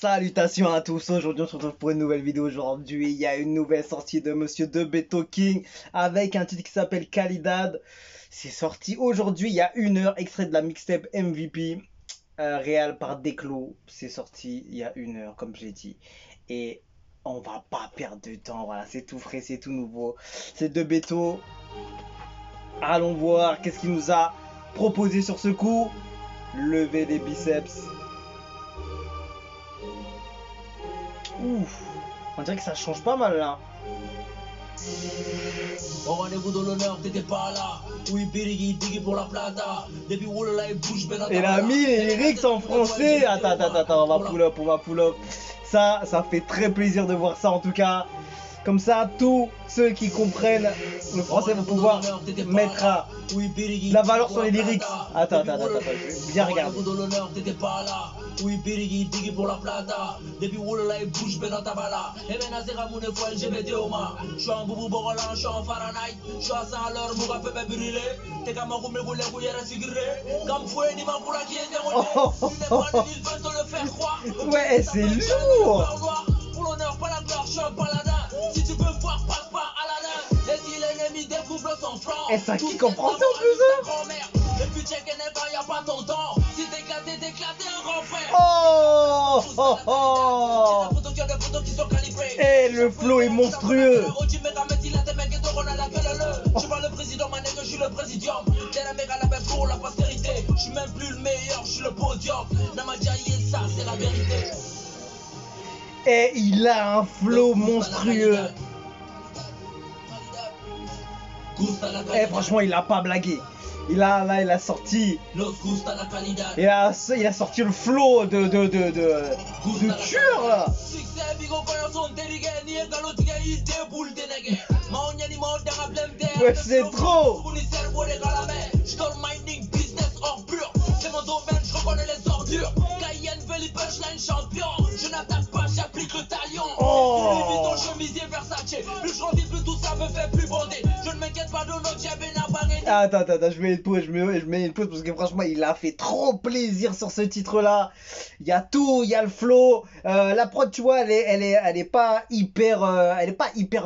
Salutations à tous, aujourd'hui on se retrouve pour une nouvelle vidéo. Aujourd'hui il y a une nouvelle sortie de Monsieur Debeto King avec un titre qui s'appelle Kalidad. C'est sorti aujourd'hui il y a 1 heure, extrait de la mixtape MVP réal par Declo. C'est sorti il y a 1 heure comme j'ai dit. Et on va pas perdre de temps, voilà, c'est tout frais, c'est tout nouveau. C'est Debeto. Allons voir qu'est-ce qu'il nous a proposé sur ce coup. Lever des biceps. Ouf, on dirait que ça change pas mal là. Au rendez-vous de l'honneur, t'étais pas là. Oui, Birigi, Diggy pour la plata. Depuis Wallala et bouge, ben. Il a mis les lyrics en français. Attends, on va pull up. Ça fait très plaisir de voir ça en tout cas. Comme ça, tous ceux qui comprennent le français vont pouvoir mettre la valeur sur les lyrics. Attends, je vais bien regarder. Oui, Birigi, Diggy pour la plata. Depuis Wallala et bouge, ben dans ta bala. Et maintenant, c'est Ramoune fois LGBT Oma. Je suis en boubou Borolan, je suis en Fahrenheit. Je suis à 100 à l'heure, mon rappel peut brûler. T'es comme un roumé, vous les bouillères à cigarer. Comme fouet, ni ma pour la qui est déroulée. Tu n'es pas de l'île, veulent te le faire croire. Ouais, c'est lourd. Pour l'honneur, pas la gloire, je suis un paladin. Si tu veux voir, passe pas à la et si l'ennemi découvre son flanc. Et ça kick en français en plus, hein. Et puis check et pas, y'a pas ton temps. Si t'éclates, t'éclates un grand frère. Et le flow est monstrueux. Je suis pas le président, ma nègre, je suis le présidium. T'es la méga la bête pour la postérité. Je suis même plus le meilleur, je suis le podium. Namadjaïe, ça c'est la vérité. Et il a un flow monstrueux. Et franchement, il a pas blagué. Il a sorti. Il a sorti le flow de tueur là. Ouais, c'est trop. C'est mon domaine, je reconnais les ordures. Cayenne, Veli, punchline, champion. Je n'attaque pas, j'applique le talion. Louis Vuitton, chemisier Versace. Plus je grandis, plus tout ça me fait plus bander. Je ne m'inquiète pas de notre Jabena Bangé. Attends, je mets une pause, je mets une pause parce que franchement, il a fait trop plaisir sur ce titre-là. Il y a tout, il y a le flow. La prod, tu vois, elle est pas hyper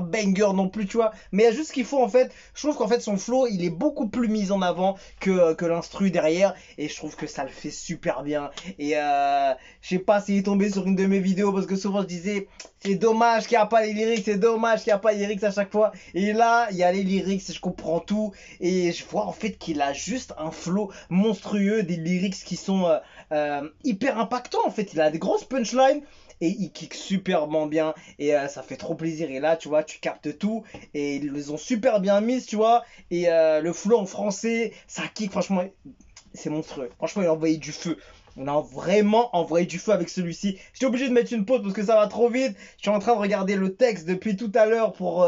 banger non plus, tu vois. Mais il y a juste ce qu'il faut en fait. Je trouve qu'en fait, son flow, il est beaucoup plus mis en avant que l'instru derrière. Et je trouve que ça le fait super bien. Et je sais pas s'il est tombé sur une de mes vidéos parce que souvent je disais c'est dommage qu'il n'y a pas les lyrics, c'est dommage qu'il n'y a pas les lyrics à chaque fois. Et là, il y a les lyrics, je comprends tout. Et je vois en fait qu'il a juste un flow monstrueux, des lyrics qui sont hyper impactants en fait. Il a des grosses punchlines. Et il kick superbement bien et ça fait trop plaisir. Et là tu vois, tu captes tout et ils les ont super bien mis, tu vois. Et le flow en français, ça kick, franchement c'est monstrueux. Franchement il a envoyé du feu. On a vraiment envoyé du feu avec celui-ci. J'étais obligé de mettre une pause parce que ça va trop vite. Je suis en train de regarder le texte depuis tout à l'heure pour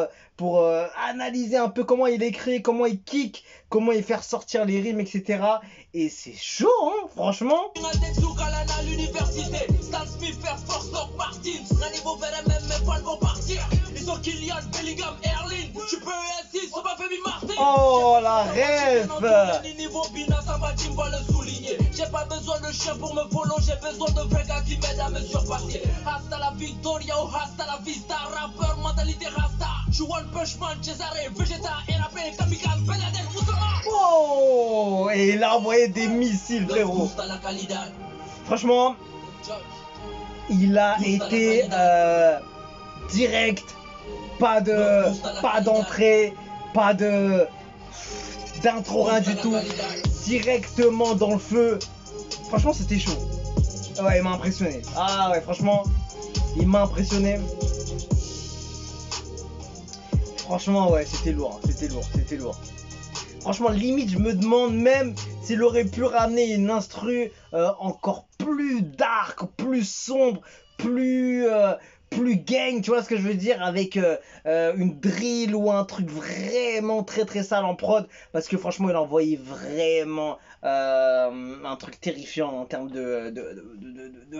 analyser un peu comment il écrit, comment il kick, comment il fait ressortir les rimes, etc. Et c'est chaud, hein, franchement. Oh la ref. J'ai pas besoin de chien pour me follow, j'ai besoin de vrais gars qui m'aident à me surpasser. Hasta la victoria ou hasta la vista, rappeur, mentalité rasta. Je suis One Punch Man, Cesare, Vegeta, RAP, Kamikaze, Bellader, Ousama. Oh, et il a envoyé des missiles, frérot. Franchement, il a été direct, pas d'entrée, pas d'intro, rien du tout. Directement dans le feu. Franchement c'était chaud. Ouais, il m'a impressionné. Ah ouais, franchement il m'a impressionné. Franchement ouais, c'était lourd. Franchement limite je me demande même s'il aurait pu ramener une instru encore plus dark, plus sombre, plus plus gang, tu vois ce que je veux dire, avec une drill ou un truc vraiment très très sale en prod, parce que franchement il a envoyé vraiment un truc terrifiant en termes de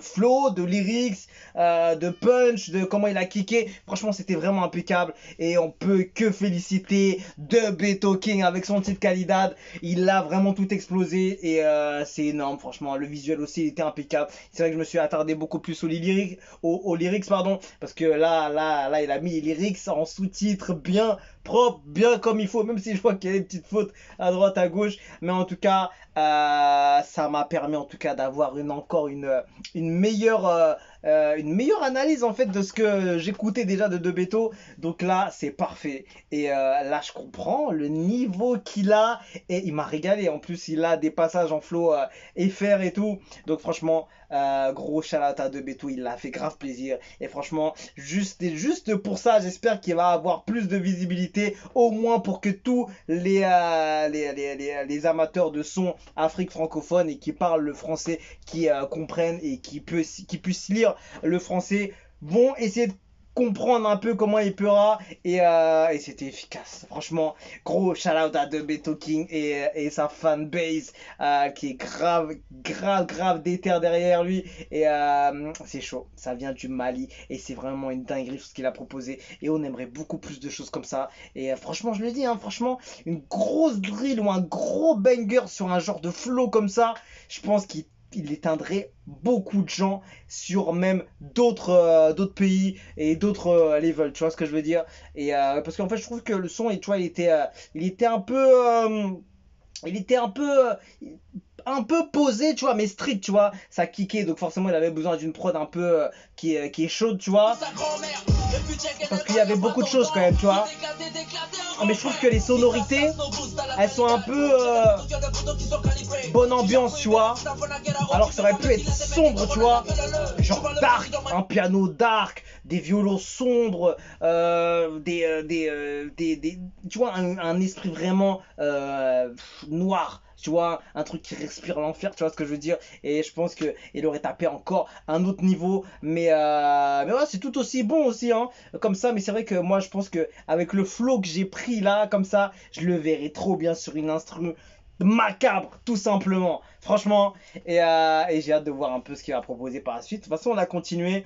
flow, de lyrics, de punch, de comment il a kické. Franchement c'était vraiment impeccable et on peut que féliciter The Beto King avec son titre Calidad. Il a vraiment tout explosé et c'est énorme franchement. Le visuel aussi il était impeccable. C'est vrai que je me suis attardé beaucoup plus aux lyrics pardon, parce que là il a mis les lyrics en sous-titres bien propre, bien comme il faut, même si je vois qu'il y a des petites fautes à droite, à gauche, mais en tout cas, ça m'a permis en tout cas d'avoir une meilleure analyse en fait de ce que j'écoutais déjà de Beto. Donc là, c'est parfait. Et là, je comprends le niveau qu'il a et il m'a régalé. En plus, il a des passages en flow FR et tout. Donc franchement, gros shout out à De Beto, il l'a fait grave plaisir. Et franchement, juste pour ça, j'espère qu'il va avoir plus de visibilité, au moins pour que tous les amateurs de son Afrique francophone et qui parlent le français, qui comprennent et qui puissent lire le français, vont essayer de comprendre un peu comment il paiera et c'était efficace franchement. Gros shout out à The Beto King et sa fanbase qui est grave déter derrière lui et c'est chaud, ça vient du Mali et c'est vraiment une dinguerie ce qu'il a proposé et on aimerait beaucoup plus de choses comme ça et franchement je le dis hein, franchement une grosse drill ou un gros banger sur un genre de flow comme ça, je pense qu'il éteindrait beaucoup de gens sur même d'autres pays et d'autres levels, tu vois ce que je veux dire, et parce qu'en fait je trouve que le son et tu vois il était un peu posé, tu vois, mais strict, tu vois, ça kickait, donc forcément il avait besoin d'une prod un peu qui est chaude, tu vois, parce qu'il y avait beaucoup de choses quand même, tu vois. Mais je trouve que les sonorités, elles sont un peu bonne ambiance, tu vois. Alors que ça aurait pu être sombre, tu vois. Genre dark, un piano dark, des violons sombres, tu vois, un esprit vraiment noir. Tu vois, un truc qui respire l'enfer, tu vois ce que je veux dire. Et je pense qu'il aurait tapé encore un autre niveau. Mais ouais, c'est tout aussi bon aussi, hein, comme ça. Mais c'est vrai que moi, je pense que avec le flow que j'ai pris là, comme ça, je le verrais trop bien sur une instru macabre, tout simplement. Franchement, et j'ai hâte de voir un peu ce qu'il va proposer par la suite. De toute façon, on a continué,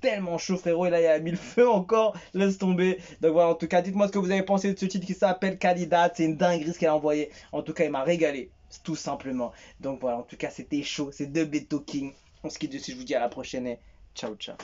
tellement chaud, frérot. Et là, il a mis le feu encore, laisse tomber. Donc voilà, en tout cas, dites-moi ce que vous avez pensé de ce titre qui s'appelle Calidad. C'est une dinguerie ce qu'elle a envoyé. En tout cas, il m'a régalé, tout simplement. Donc voilà, en tout cas, c'était chaud. C'est The Beto King. On se quitte dessus, je vous dis à la prochaine. Et ciao, ciao.